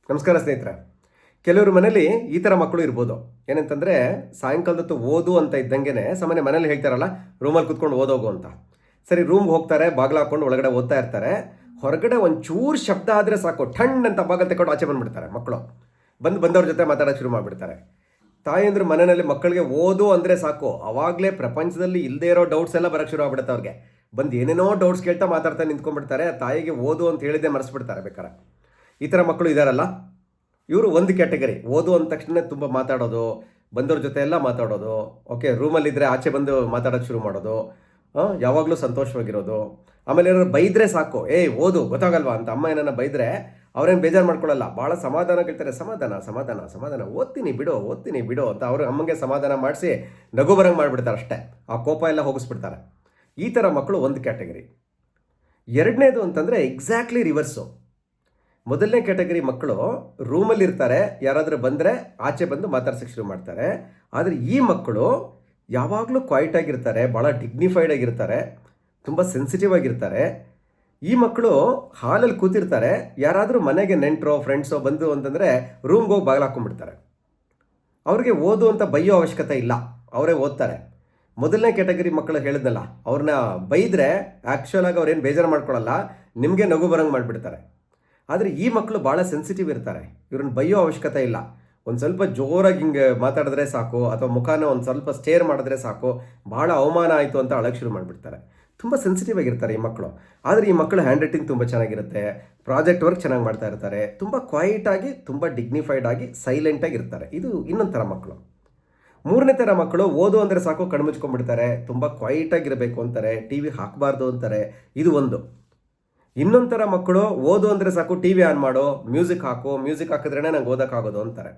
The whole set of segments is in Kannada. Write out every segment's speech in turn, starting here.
ನಮಸ್ಕಾರ ಸ್ನೇಹಿತರೆ. ಕೆಲವರು ಮನೇಲಿ ಈ ಥರ ಮಕ್ಕಳು ಇರ್ಬೋದು. ಏನಂತಂದರೆ ಸಾಯಂಕಾಲದೊತ್ತು ಓದು ಅಂತ ಇದ್ದಂಗೆ ಸಾಮಾನ್ಯ ಮನೇಲಿ ಹೇಳ್ತಾರಲ್ಲ, ರೂಮಲ್ಲಿ ಕೂತ್ಕೊಂಡು ಓದೋಗು ಅಂತ. ಸರಿ, ರೂಮ್ಗೆ ಹೋಗ್ತಾರೆ, ಬಾಗಿಲು ಹಾಕ್ಕೊಂಡು ಒಳಗಡೆ ಓದ್ತಾ ಇರ್ತಾರೆ. ಹೊರಗಡೆ ಒಂಚೂರು ಶಬ್ದ ಆದರೆ ಸಾಕು, ಠಣ್ ಅಂತ ಬಾಗಿಲು ತಗೊಂಡು ಆಚೆ ಬಂದುಬಿಡ್ತಾರೆ ಮಕ್ಕಳು. ಬಂದವ್ರ ಜೊತೆ ಮಾತಾಡೋಕ್ಕೆ ಶುರು ಮಾಡಿಬಿಡ್ತಾರೆ. ತಾಯಂದ್ರು ಮನೆಯಲ್ಲಿ ಮಕ್ಕಳಿಗೆ ಓದು ಅಂದರೆ ಸಾಕು, ಅವಾಗಲೇ ಪ್ರಪಂಚದಲ್ಲಿ ಇಲ್ಲದೇ ಇರೋ ಡೌಟ್ಸ್ ಎಲ್ಲ ಬರೋಕ್ಕೆ ಶುರು ಆಗ್ಬಿಡುತ್ತೆ ಅವ್ರಿಗೆ. ಬಂದು ಏನೇನೋ ಡೌಟ್ಸ್ ಕೇಳ್ತಾ ಮಾತಾಡ್ತಾ ನಿಂತ್ಕೊಂಡ್ಬಿಡ್ತಾರೆ. ತಾಯಿಗೆ ಓದು ಅಂತ ಹೇಳಿದ್ದೆ ಮರೆಸ್ಬಿಡ್ತಾರೆ ಬೇಕಾರೆ. ಈ ಥರ ಮಕ್ಕಳು ಇದ್ದಾರಲ್ಲ, ಇವರು ಒಂದು ಕ್ಯಾಟಗರಿ. ಓದು ಅಂದ ತಕ್ಷಣ ತುಂಬ ಮಾತಾಡೋದು, ಬಂದವ್ರ ಜೊತೆ ಎಲ್ಲ ಮಾತಾಡೋದು, ಓಕೆ, ರೂಮಲ್ಲಿದ್ದರೆ ಆಚೆ ಬಂದು ಮಾತಾಡೋಕ್ಕೆ ಶುರು ಮಾಡೋದು, ಯಾವಾಗಲೂ ಸಂತೋಷವಾಗಿರೋದು. ಆಮೇಲೆ ಏನಾದ್ರು ಬೈದರೆ ಸಾಕು, ಓದು ಗೊತ್ತಾಗಲ್ವಾ ಅಂತ ಅಮ್ಮ ಏನನ್ನ ಬೈದರೆ ಅವ್ರೇನು ಬೇಜಾರು ಮಾಡ್ಕೊಳ್ಳಲ್ಲ, ಭಾಳ ಸಮಾಧಾನ ಕೇಳ್ತಾರೆ. ಸಮಾಧಾನ ಸಮಾಧಾನ ಸಮಾಧಾನ, ಓದ್ತೀನಿ ಬಿಡು ಅಂತ ಅವರು ಅಮ್ಮಂಗೆ ಸಮಾಧಾನ ಮಾಡಿಸಿ ನಗು ಬರಂಗೆ ಮಾಡಿಬಿಡ್ತಾರೆ. ಅಷ್ಟೇ, ಆ ಕೋಪ ಎಲ್ಲ ಹೋಗಿಸ್ಬಿಡ್ತಾರೆ. ಈ ಥರ ಮಕ್ಕಳು ಒಂದು ಕ್ಯಾಟಗರಿ. ಎರಡನೇದು ಅಂತಂದರೆ ಎಕ್ಸಾಕ್ಟ್ಲಿ ರಿವರ್ಸು. ಮೊದಲನೇ ಕ್ಯಾಟಗರಿ ಮಕ್ಕಳು ರೂಮಲ್ಲಿರ್ತಾರೆ, ಯಾರಾದರೂ ಬಂದರೆ ಆಚೆ ಬಂದು ಮಾತಾಡ್ಸೋಕ್ಕೆ ಶುರು ಮಾಡ್ತಾರೆ. ಆದರೆ ಈ ಮಕ್ಕಳು ಯಾವಾಗಲೂ ಕ್ವೈಟಾಗಿರ್ತಾರೆ, ಭಾಳ ಡಿಗ್ನಿಫೈಡ್ ಆಗಿರ್ತಾರೆ, ತುಂಬ ಸೆನ್ಸಿಟಿವ್ ಆಗಿರ್ತಾರೆ. ಈ ಮಕ್ಕಳು ಹಾಲಲ್ಲಿ ಕೂತಿರ್ತಾರೆ, ಯಾರಾದರೂ ಮನೆಗೆ ನೆಂಟರೋ ಫ್ರೆಂಡ್ಸೋ ಬಂದು ಅಂತಂದರೆ ರೂಮ್ಗೆ ಹೋಗಿ ಬಾಗಿಲು ಹಾಕ್ಕೊಂಡ್ಬಿಡ್ತಾರೆ. ಅವ್ರಿಗೆ ಓದು ಅಂತ ಬೈಯೋ ಅವಶ್ಯಕತೆ ಇಲ್ಲ, ಅವರೇ ಓದ್ತಾರೆ. ಮೊದಲನೇ ಕ್ಯಾಟಗರಿ ಮಕ್ಕಳು ಹೇಳಿದ್ನಲ್ಲ, ಅವ್ರನ್ನ ಬೈದರೆ ಆ್ಯಕ್ಚುಲಾಗಿ ಅವ್ರೇನು ಬೇಜಾರು ಮಾಡ್ಕೊಳ್ಳಲ್ಲ, ನಿಮಗೆ ನಗು ಬರೋಂಗೆ ಮಾಡಿಬಿಡ್ತಾರೆ. ಆದರೆ ಈ ಮಕ್ಕಳು ಭಾಳ ಸೆನ್ಸಿಟಿವ್ ಇರ್ತಾರೆ, ಇವ್ರನ್ನ ಬೈಯೋ ಅವಶ್ಯಕತೆ ಇಲ್ಲ. ಒಂದು ಸ್ವಲ್ಪ ಜೋರಾಗಿ ಹಿಂಗೆ ಮಾತಾಡಿದ್ರೆ ಸಾಕು, ಅಥವಾ ಮುಖಾನ ಒಂದು ಸ್ವಲ್ಪ ಸ್ಟೇರ್ ಮಾಡಿದ್ರೆ ಸಾಕು, ಭಾಳ ಅವಮಾನ ಆಯಿತು ಅಂತ ಅಳಕ್ಕೆ ಶುರು ಮಾಡಿಬಿಡ್ತಾರೆ. ತುಂಬ ಸೆನ್ಸಿಟಿವ್ ಆಗಿರ್ತಾರೆ ಈ ಮಕ್ಕಳು. ಆದರೆ ಈ ಮಕ್ಕಳು ಹ್ಯಾಂಡ್ ರೈಟಿಂಗ್ ತುಂಬ ಚೆನ್ನಾಗಿರುತ್ತೆ, ಪ್ರಾಜೆಕ್ಟ್ ವರ್ಕ್ ಚೆನ್ನಾಗಿ ಮಾಡ್ತಾ ಇರ್ತಾರೆ, ತುಂಬ ಕ್ವೈಟಾಗಿ, ತುಂಬ ಡಿಗ್ನಿಫೈಡ್ ಆಗಿ, ಸೈಲೆಂಟಾಗಿ ಇರ್ತಾರೆ. ಇದು ಇನ್ನೊಂದು ಥರ ಮಕ್ಕಳು. ಮೂರನೇ ಥರ ಮಕ್ಕಳು ಓದು ಅಂದರೆ ಸಾಕು ಕಣ್ಮುಚ್ಕೊಂಡ್ಬಿಡ್ತಾರೆ, ತುಂಬ ಕ್ವೈಟಾಗಿರಬೇಕು ಅಂತಾರೆ, ಟಿ ವಿ ಹಾಕಬಾರ್ದು ಅಂತಾರೆ. ಇದು ಒಂದು. ಇನ್ನೊಂದು ಥರ ಮಕ್ಕಳು ಓದು ಅಂದರೆ ಸಾಕು ಟಿ ವಿ ಆನ್ ಮಾಡೋ, ಮ್ಯೂಸಿಕ್ ಹಾಕು, ಮ್ಯೂಸಿಕ್ ಹಾಕಿದ್ರೇ ನಂಗೆ ಓದೋಕ್ಕಾಗೋದು ಅಂತಾರೆ.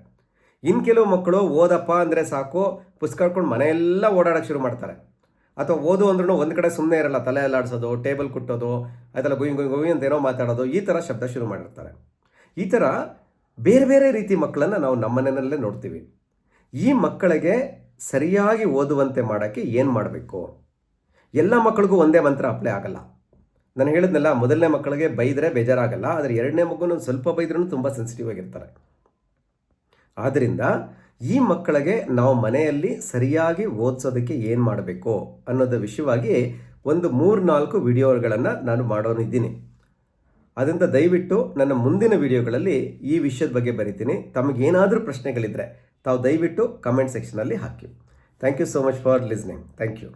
ಇನ್ನು ಕೆಲವು ಮಕ್ಕಳು ಓದಪ್ಪ ಅಂದರೆ ಸಾಕು ಪುಸ್ತಕ ಹಾಕ್ಕೊಂಡು ಮನೆಯೆಲ್ಲ ಓಡಾಡೋಕ್ಕೆ ಶುರು ಮಾಡ್ತಾರೆ. ಅಥವಾ ಓದು ಅಂದ್ರೂ ಒಂದು ಕಡೆ ಸುಮ್ಮನೆ ಇರಲ್ಲ, ತಲೆ ಎಲ್ಲಾಡಿಸೋದು, ಟೇಬಲ್ ಕುಟ್ಟೋದು, ಅದೆಲ್ಲ ಗುಯ್ ಅಂತ ಏನೋ ಮಾತಾಡೋದು, ಈ ಥರ ಶಬ್ದ ಶುರು ಮಾಡಿರ್ತಾರೆ. ಈ ಥರ ಬೇರೆ ಬೇರೆ ರೀತಿ ಮಕ್ಕಳನ್ನು ನಾವು ನಮ್ಮ ಮನೆಯಲ್ಲೇ ನೋಡ್ತೀವಿ. ಈ ಮಕ್ಕಳಿಗೆ ಸರಿಯಾಗಿ ಓದುವಂತೆ ಮಾಡೋಕ್ಕೆ ಏನು ಮಾಡಬೇಕು? ಎಲ್ಲ ಮಕ್ಕಳಿಗೂ ಒಂದೇ ಮಂತ್ರ ಅಪ್ಲೈ ಆಗಲ್ಲ. ನಾನು ಹೇಳಿದ್ನಲ್ಲ, ಮೊದಲನೇ ಮಕ್ಕಳಿಗೆ ಬೈದರೆ ಬೇಜಾರಾಗಲ್ಲ, ಆದರೆ ಎರಡನೇ ಮಗುನ ಸ್ವಲ್ಪ ಬೈದ್ರೂ ತುಂಬ ಸೆನ್ಸಿಟಿವ್ ಆಗಿರ್ತಾರೆ. ಆದ್ದರಿಂದ ಈ ಮಕ್ಕಳಿಗೆ ನಾವು ಮನೆಯಲ್ಲಿ ಸರಿಯಾಗಿ ಓದಿಸೋದಕ್ಕೆ ಏನು ಮಾಡಬೇಕು ಅನ್ನೋದು ವಿಷಯವಾಗಿ ಒಂದು 3-4 ವಿಡಿಯೋಗಳನ್ನು ನಾನು ಮಾಡೋನಿದ್ದೀನಿ. ಅದರಿಂದ ದಯವಿಟ್ಟು ನನ್ನ ಮುಂದಿನ ವಿಡಿಯೋಗಳಲ್ಲಿ ಈ ವಿಷಯದ ಬಗ್ಗೆ ಬರೀತೀನಿ. ತಮಗೇನಾದರೂ ಪ್ರಶ್ನೆಗಳಿದ್ದರೆ ತಾವು ದಯವಿಟ್ಟು ಕಮೆಂಟ್ ಸೆಕ್ಷನಲ್ಲಿ ಹಾಕಿ. Thank you so much for listening. Thank you.